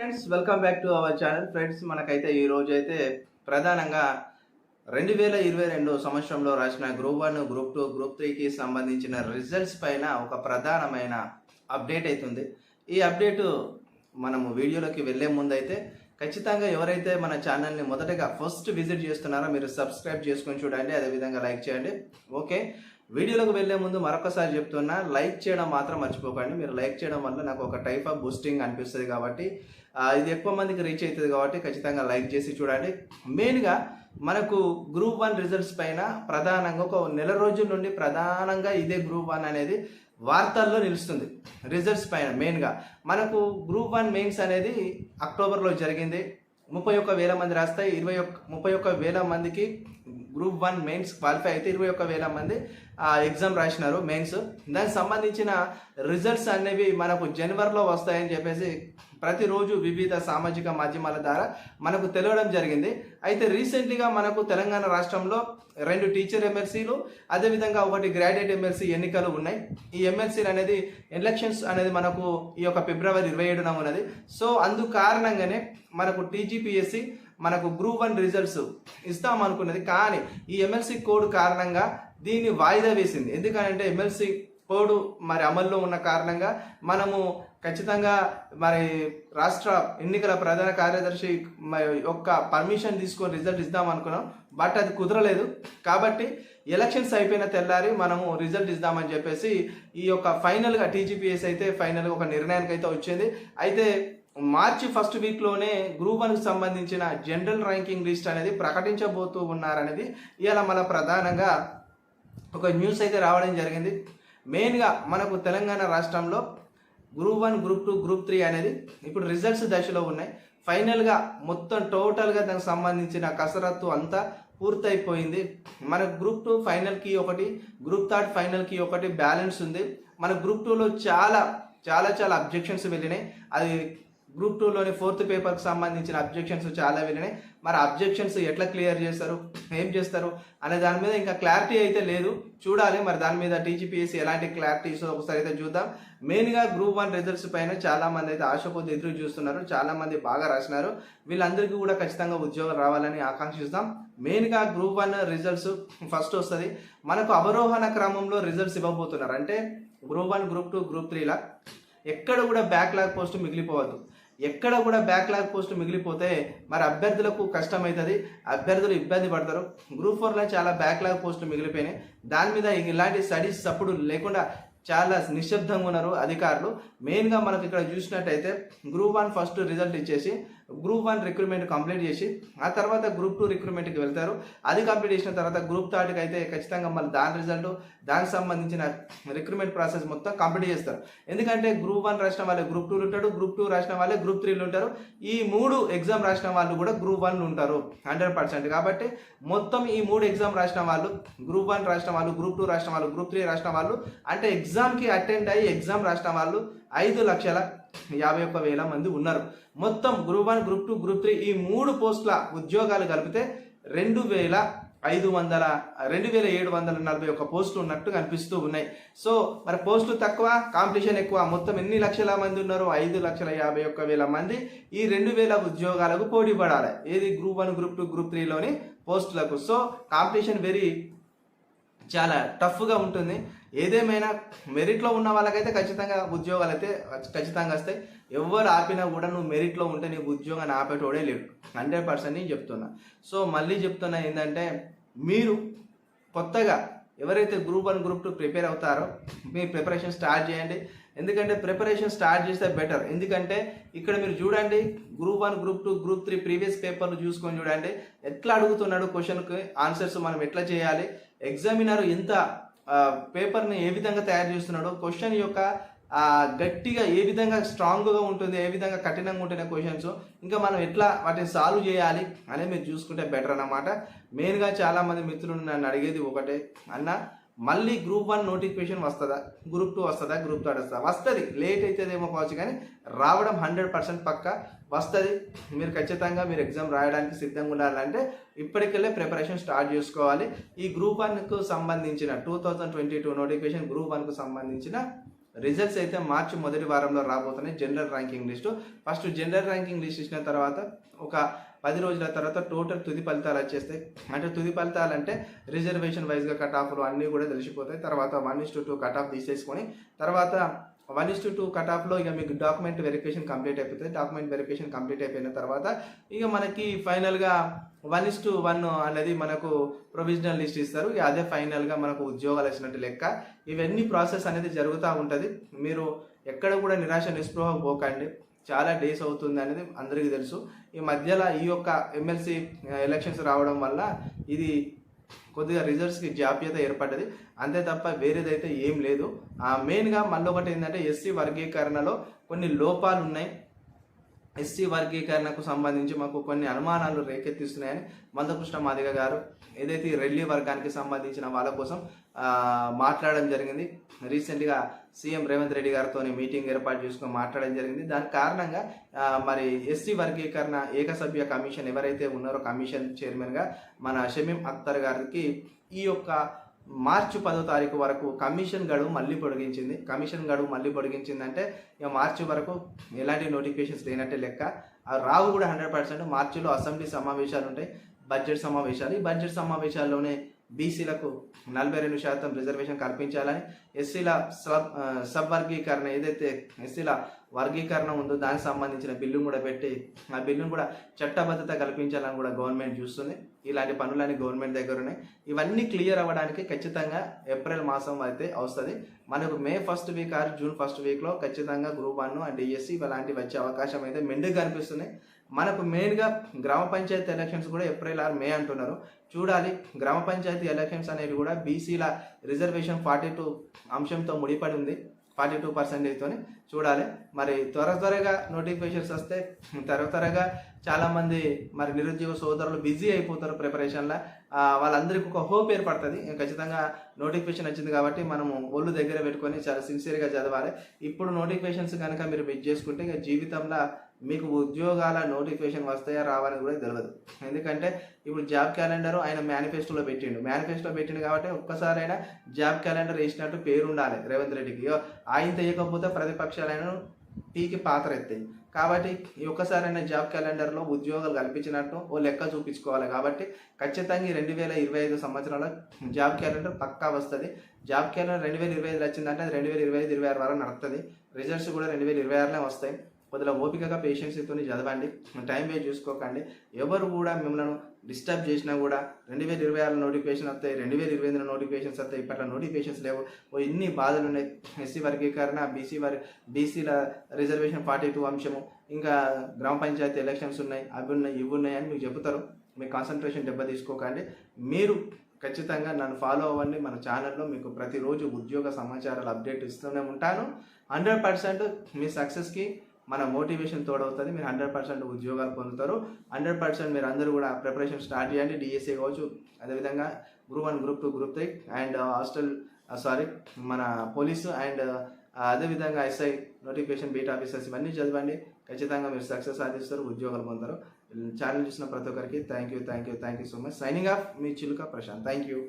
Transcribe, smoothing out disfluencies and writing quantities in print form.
Friends, welcome back to our channel. Friends, మనకైతే ఈ రోజు అయితే ప్రధానంగా 2022 సంవత్సరంలో రాసిన గ్రూప్ 1, గ్రూప్ 2, గ్రూప్ 3కి సంబంధించిన రిజల్ట్స్ పైన ఒక ప్రధానమైన అప్డేట్ అవుతుంది. ఈ అప్డేటు మనము వీడియోలోకి వెళ్ళే ముందు అయితే ఖచ్చితంగా ఎవరైతే మన ఛానల్ని మొదటగా ఫస్ట్ విజిట్ చేస్తున్నారో మీరు సబ్స్క్రైబ్ చేసుకొని చూడండి, అదేవిధంగా లైక్ చేయండి. ఓకే, వీడియోలోకి వెళ్ళే ముందు మరొకసారి చెప్తున్నా, లైక్ చేయడం మాత్రం మర్చిపోకండి. మీరు లైక్ చేయడం వల్ల నాకు ఒక టైప్ ఆఫ్ బూస్టింగ్ అనిపిస్తుంది కాబట్టి ఇది ఎక్కువ మందికి రీచ్ అవుతుంది కాబట్టి ఖచ్చితంగా లైక్ చేసి చూడండి. మెయిన్గా మనకు గ్రూప్ 1 రిజల్ట్స్ పైన ప్రధానంగా ఒక నెల రోజుల నుండి ప్రధానంగా ఇదే గ్రూప్ 1 అనేది వార్తల్లో నిలుస్తుంది. రిజల్ట్స్ పైన మెయిన్గా మనకు గ్రూప్ 1 మెయిన్స్ అనేది అక్టోబర్లో జరిగింది. 31,000 మంది రాస్తాయి. 31,000 మందికి గ్రూప్ 1 మెయిన్స్ క్వాలిఫై అయితే 21,000 మంది ఎగ్జామ్ రాసినారు మెయిన్స్. దానికి సంబంధించిన రిజల్ట్స్ అనేవి మనకు జనవరిలో వస్తాయని చెప్పేసి ప్రతిరోజు వివిధ సామాజిక మాధ్యమాల ద్వారా మనకు తెలియడం జరిగింది. అయితే రీసెంట్లీగా మనకు తెలంగాణ రాష్ట్రంలో 2 టీచర్ ఎమ్మెల్సీలు, అదేవిధంగా 1 గ్రాడ్యుయేట్ ఎమ్మెల్సీ ఎన్నికలు ఉన్నాయి. ఈ ఎమ్మెల్సీలు అనేది ఎలక్షన్స్ అనేది మనకు ఈ యొక్క ఫిబ్రవరి 27న ఉన్నది. సో అందు కారణంగానే మనకు టీజీపీఎస్సీ మనకు గ్రూప్ 1 రిజల్ట్స్ ఇస్తామనుకున్నది, కానీ ఈ ఎమ్మెల్సీ కోడ్ కారణంగా దీన్ని వాయిదా వేసింది. ఎందుకంటే ఎమ్మెల్సీ కోడ్ మరి అమల్లో ఉన్న కారణంగా మనము ఖచ్చితంగా మరి రాష్ట్ర ఎన్నికల ప్రధాన కార్యదర్శి యొక్క పర్మిషన్ తీసుకొని రిజల్ట్ ఇద్దాం అనుకున్నాం, బట్ అది కుదరలేదు. కాబట్టి ఎలక్షన్స్ అయిపోయిన తెల్లారి మనము రిజల్ట్ ఇద్దామని చెప్పేసి ఈ యొక్క ఫైనల్గా టీజీపీఎస్ అయితే ఫైనల్గా ఒక నిర్ణయానికి అయితే వచ్చింది. అయితే మార్చి ఫస్ట్ వీక్లోనే గ్రూప్ 1కి సంబంధించిన జనరల్ ర్యాంకింగ్ లిస్ట్ అనేది ప్రకటించబోతూ ఉన్నారనేది ఇలా మన ప్రధానంగా ఒక న్యూస్ అయితే రావడం జరిగింది. మెయిన్గా మనకు తెలంగాణ రాష్ట్రంలో గ్రూప్ 1, గ్రూప్ 2, గ్రూప్ 3 అనేది ఇప్పుడు రిజల్ట్స్ దశలో ఉన్నాయి. ఫైనల్గా మొత్తం టోటల్గా దానికి సంబంధించిన కసరత్తు అంతా పూర్తయిపోయింది. మన గ్రూప్ 2 ఫైనల్కి ఒకటి, గ్రూప్ 3 ఫైనల్కి ఒకటి బ్యాలెన్స్ ఉంది. మన గ్రూప్ 2లో చాలా అబ్జెక్షన్స్ వెళ్ళినాయి. అది గ్రూప్ 2లోని 4th పేపర్కి సంబంధించిన అబ్జెక్షన్స్ చాలా వెళ్ళినాయి. మరి అబ్జెక్షన్స్ ఎట్లా క్లియర్ చేస్తారు, ఏం చేస్తారు అనే దాని మీద ఇంకా క్లారిటీ అయితే లేదు. చూడాలి మరి దాని మీద టీజీపీఎస్సీ ఎలాంటి క్లారిటీ ఇస్తుందో ఒకసారి అయితే చూద్దాం. మెయిన్గా గ్రూప్ 1 రిజల్ట్స్ పైన చాలా మంది అయితే ఆశపోతే ఎదురు చూస్తున్నారు. చాలా మంది బాగా రాసినారు. వీళ్ళందరికీ కూడా ఖచ్చితంగా ఉద్యోగం రావాలని ఆకాంక్షిస్తాం. మెయిన్గా గ్రూప్ 1 రిజల్ట్స్ ఫస్ట్ వస్తుంది. మనకు అవరోహణ క్రమంలో రిజల్ట్స్ ఇవ్వబోతున్నారు. అంటే గ్రూప్ 1, గ్రూప్ 2, గ్రూప్ 3లా ఎక్కడ కూడా బ్యాక్లాగ్ పోస్ట్ మిగిలిపోవద్దు. ఎక్కడ కూడా బ్యాక్లాగ్ పోస్ట్ మిగిలిపోతే మరి అభ్యర్థులకు కష్టమవుతుంది, అభ్యర్థులు ఇబ్బంది పడతారు. గ్రూప్ 4లో చాలా బ్యాక్లాగ్ పోస్టులు మిగిలిపోయినాయి. దాని మీద ఇలాంటి స్టడీస్ అప్పుడు లేకుండా చాలా నిశ్శబ్దంగా ఉన్నారు అధికారులు. మెయిన్గా మనకు ఇక్కడ చూసినట్టయితే గ్రూప్ 1 ఫస్ట్ రిజల్ట్ ఇచ్చేసి గ్రూప్ 1 రిక్రూట్మెంట్ కంప్లీట్ చేసి ఆ తర్వాత గ్రూప్ 2 రిక్రూట్మెంట్కి వెళ్తారు. అది కంప్లీట్ చేసిన తర్వాత గ్రూప్ 3కి అయితే ఖచ్చితంగా మళ్ళీ దాని రిజల్ట్, దానికి సంబంధించిన రిక్రూట్మెంట్ ప్రాసెస్ మొత్తం కంప్లీట్ చేస్తారు. ఎందుకంటే గ్రూప్ 1 రాసిన వాళ్ళే గ్రూప్ 2 ఉంటాడు, గ్రూప్ 2 రాసిన వాళ్ళే గ్రూప్ 3 ఉంటారు. ఈ 3 ఎగ్జామ్ రాసిన వాళ్ళు కూడా గ్రూప్ 1 ఉంటారు 100%. కాబట్టి మొత్తం ఈ 3 ఎగ్జామ్ రాసిన వాళ్ళు, గ్రూప్ 1 రాసిన వాళ్ళు, గ్రూప్ 2 రాసిన వాళ్ళు, గ్రూప్ 3 రాసిన వాళ్ళు, అంటే ఎగ్జామ్కి అటెండ్ అయ్యి ఎగ్జామ్ రాసిన వాళ్ళు 5,51,000 మంది ఉన్నారు. మొత్తం గ్రూప్ 1, గ్రూప్ 2, గ్రూప్ 3 ఈ 3 పోస్టుల ఉద్యోగాలు కలిపితే 2,741 పోస్టులు ఉన్నట్టు కనిపిస్తూ ఉన్నాయి. సో మరి పోస్టులు తక్కువ, కాంపిటీషన్ ఎక్కువ. మొత్తం ఎన్ని లక్షల మంది ఉన్నారు? 5,51,000 మంది ఈ 2,000 ఉద్యోగాలకు పోటీ పడాలి. ఏది గ్రూప్ 1, గ్రూప్ 2, గ్రూప్ 3లోని పోస్టులకు. సో కాంపిటీషన్ చాలా టఫ్గా ఉంటుంది. ఏదేమైనా మెరిట్లో ఉన్న వాళ్ళకైతే ఖచ్చితంగా ఉద్యోగాలు అయితే ఖచ్చితంగా వస్తాయి. ఎవరు ఆపినా కూడా నువ్వు మెరిట్లో ఉంటే నీకు ఉద్యోగాన్ని ఆపేటోడే లేడు, 100% నేను చెప్తున్నా. సో మళ్ళీ చెప్తున్నా ఏంటంటే, మీరు కొత్తగా ఎవరైతే గ్రూప్ 1, గ్రూప్ 2 ప్రిపేర్ అవుతారో మీ ప్రిపరేషన్ స్టార్ట్ చేయండి. ఎందుకంటే ప్రిపరేషన్ స్టార్ట్ చేస్తే బెటర్. ఎందుకంటే ఇక్కడ మీరు చూడండి, గ్రూప్ 1, గ్రూప్ 2, గ్రూప్ 3 ప్రీవియస్ పేపర్లు చూసుకొని చూడండి ఎట్లా అడుగుతున్నాడు క్వశ్చన్కి ఆన్సర్స్ మనం ఎట్లా చేయాలి, ఎగ్జామినర్ ఎంత పేపర్ని ఏ విధంగా తయారు చేస్తున్నాడో, క్వశ్చన్ యొక్క గట్టిగా ఏ విధంగా స్ట్రాంగ్గా ఉంటుంది, ఏ విధంగా కఠినంగా ఉంటున్న క్వశ్చన్స్, ఇంకా మనం ఎట్లా వాటిని సాల్వ్ చేయాలి అనేది మీరు చూసుకుంటే బెటర్ అన్నమాట. మెయిన్గా చాలామంది మిత్రులు నన్ను అడిగేది ఒకటే, అన్న మళ్ళీ గ్రూప్ 1 నోటిఫికేషన్ వస్తుందా, గ్రూప్ 2 వస్తుందా, గ్రూప్ 3 వస్తుందా? వస్తుంది, లేట్ అవుతుందేమో కావచ్చు, కానీ రావడం 100% పక్కా వస్తుంది. మీరు ఖచ్చితంగా మీరు ఎగ్జామ్ రాయడానికి సిద్ధంగా ఉండాలంటే ఇప్పటికెళ్ళే ప్రిపరేషన్ స్టార్ట్ చేసుకోవాలి. ఈ గ్రూప్ 1కు సంబంధించిన 2022 నోటిఫికేషన్, గ్రూప్ 1కు సంబంధించిన రిజల్ట్స్ అయితే మార్చి మొదటి వారంలో రాబోతున్నాయి. General ranking list first general ranking list ఇచ్చిన తర్వాత ఒక 10 రోజుల తర్వాత టోటల్ తుది ఫలితాలు వచ్చేస్తాయి. అంటే తుది ఫలితాలు అంటే రిజర్వేషన్ వైజ్గా కట్ ఆఫ్లు అన్నీ కూడా తెలిసిపోతాయి. తర్వాత 1:2 కట్ ఆఫ్ తీసేసుకొని తర్వాత 1:2 కట్ ఆఫ్లో ఇక మీకు డాక్యుమెంట్ వెరిఫికేషన్ కంప్లీట్ అయిపోతుంది. డాక్యుమెంట్ వెరిఫికేషన్ కంప్లీట్ అయిపోయిన తర్వాత ఇక మనకి ఫైనల్గా 1:1 అనేది మనకు ప్రొవిజనల్ లిస్ట్ ఇస్తారు. ఇక అదే ఫైనల్గా మనకు ఉద్యోగాలు వచ్చినట్టు లెక్క. ఇవన్నీ ప్రాసెస్ అనేది జరుగుతూ ఉంటుంది. మీరు ఎక్కడ కూడా నిరాశ నిస్పృహ పోకండి. చాలా డేస్ అవుతుంది అనేది అందరికీ తెలుసు. ఈ మధ్యలో ఈ యొక్క ఎమ్మెల్సీ ఎలక్షన్స్ రావడం వల్ల ఇది కొద్దిగా రిజల్ట్స్కి జాప్యత ఏర్పడ్డది, అంతే తప్ప వేరేదైతే ఏం లేదు. మెయిన్గా మళ్ళీ ఒకటి ఏంటంటే ఎస్సీ వర్గీకరణలో కొన్ని లోపాలు ఉన్నాయి. ఎస్సీ వర్గీకరణకు సంబంధించి మాకు కొన్ని అనుమానాలు రేకెత్తిస్తున్నాయని మందకృష్ణ మాదిగ గారు ఏదైతే రెల్లి వర్గానికి సంబంధించిన వాళ్ళ కోసం మాట్లాడడం జరిగింది. రీసెంట్గా సీఎం రేవంత్ రెడ్డి గారితో మీటింగ్ ఏర్పాటు చేసుకొని మాట్లాడడం జరిగింది. దాని కారణంగా మరి ఎస్సీ వర్గీకరణ ఏకసభ్య కమిషన్ ఎవరైతే ఉన్నారో కమిషన్ చైర్మన్గా మన షమీం అఖ్తర్ గారికి ఈ యొక్క మార్చి 10వ తారీఖు వరకు కమిషన్ గడువు మళ్ళీ పొడిగించింది. కమిషన్ గడువు మళ్ళీ పొడిగించిందంటే ఇక మార్చి వరకు ఎలాంటి నోటిఫికేషన్స్ లేనట్టే లెక్క. రావు కూడా 100%. మార్చిలో అసెంబ్లీ సమావేశాలు ఉంటాయి, బడ్జెట్ సమావేశాలు. ఈ బడ్జెట్ సమావేశాల్లోనే బీసీలకు 42% రిజర్వేషన్ కల్పించాలని, ఎస్సీల సబ్ వర్గీకరణ ఏదైతే ఎస్సీల వర్గీకరణ ఉందో దానికి సంబంధించిన బిల్లును కూడా పెట్టి ఆ బిల్లును కూడా చట్టబద్ధత కల్పించాలని కూడా గవర్నమెంట్ చూస్తుంది. ఇలాంటి పనులన్నీ గవర్నమెంట్ దగ్గర ఉన్నాయి. ఇవన్నీ క్లియర్ అవ్వడానికి ఖచ్చితంగా ఏప్రిల్ మాసం అయితే వస్తుంది. మనకు మే 1st week or June 1st వీక్లో ఖచ్చితంగా గ్రూప్ 1 అండ్ డిఎస్సి ఇలాంటివి వచ్చే అవకాశం అయితే మెండుగా కనిపిస్తున్నాయి. మనకు మెయిన్గా గ్రామ పంచాయతీ ఎలక్షన్స్ కూడా ఏప్రిల్ ఆర్ మే అంటున్నారు. చూడాలి. గ్రామ పంచాయతీ ఎలక్షన్స్ అనేది కూడా బీసీల రిజర్వేషన్ 42 అంశంతో ముడిపడి ఉంది, 42%తో చూడాలి. మరి త్వరగా నోటిఫికేషన్స్ వస్తే త్వరగా చాలామంది మరి నిరుద్యోగ సోదరులు బిజీ అయిపోతారు ప్రిపరేషన్లో. వాళ్ళందరికీ ఒక హోప్ ఏర్పడుతుంది. ఖచ్చితంగా నోటిఫికేషన్ వచ్చింది కాబట్టి మనము ఒళ్ళు దగ్గర పెట్టుకొని చాలా సిన్సియర్గా చదవాలి. ఇప్పుడు నోటిఫికేషన్స్ కనుక మీరు మిస్ చేసుకుంటే ఇక జీవితంలో మీకు ఉద్యోగాల నోటిఫికేషన్ వస్తాయా రావని కూడా తెలియదు. ఎందుకంటే ఇప్పుడు జాబ్ క్యాలెండర్ ఆయన మేనిఫెస్టోలో పెట్టిండు కాబట్టి ఒక్కసారైనా జాబ్ క్యాలెండర్ వేసినట్టు పేరు ఉండాలి రేవంత్ రెడ్డికి. ఆయన తెయకపోతే ప్రతిపక్షాలైన టీకి పాత్ర ఎత్తాయి. కాబట్టి ఈ ఒక్కసారైనా జాబ్ క్యాలెండర్లో ఉద్యోగాలు కల్పించినట్టు ఓ లెక్క చూపించుకోవాలి. కాబట్టి ఖచ్చితంగా 2025 సంవత్సరంలో జాబ్ క్యాలెండర్ పక్కా వస్తుంది. జాబ్ క్యాలెండర్ 2025 వచ్చిందంటే అది 2025-26 వరకు నడుస్తుంది. రిజల్ట్స్ కూడా 2026లోనే వస్తాయి. కొద్దిగా ఓపికగా పేషెన్స్తో చదవండి, టైం వేస్ట్ చూసుకోకండి. ఎవరు కూడా మిమ్మల్ని డిస్టర్బ్ చేసినా కూడా 2026 నోటిఫికేషన్ వస్తాయి, 2028 నోటిఫికేషన్స్ వస్తాయి. ఇప్పట్లో నోటిఫికేషన్స్ లేవు. ఇన్ని బాధలు ఉన్నాయి. ఎస్సీ వర్గీకరణ, బీసీల రిజర్వేషన్ 42 అంశము, ఇంకా గ్రామ పంచాయతీ ఎలక్షన్స్ ఉన్నాయి, అవి ఉన్నాయి, ఇవి ఉన్నాయి అని మీకు చెబుతారు. మీ కాన్సన్ట్రేషన్ దెబ్బ తీసుకోకండి. మీరు ఖచ్చితంగా నన్ను ఫాలో అవ్వండి. మన ఛానల్లో మీకు ప్రతిరోజు ఉద్యోగ సమాచారాలు అప్డేట్ ఇస్తూనే ఉంటాను. 100% మీ సక్సెస్కి మన మోటివేషన్ తోడవుతుంది. మీరు 100% ఉద్యోగాలు పొందుతారు. 100% మీరు అందరూ కూడా ప్రిపరేషన్ స్టార్ట్ చేయండి. డిఎస్సీ కావచ్చు, అదేవిధంగా గ్రూప్ 1, గ్రూప్ 2, గ్రూప్ 3 అండ్ మన పోలీసు అండ్ అదేవిధంగా ఎస్ఐ నోటిఫికేషన్, బీట్ ఆఫీసర్స్ ఇవన్నీ చదవండి. ఖచ్చితంగా మీరు సక్సెస్ సాధిస్తారు, ఉద్యోగాలు పొందుతారు. ఛానల్ చూసిన ప్రతి ఒక్కరికి thank you so much. Signing off మీ చిలుక ప్రశాంత్. Thank you.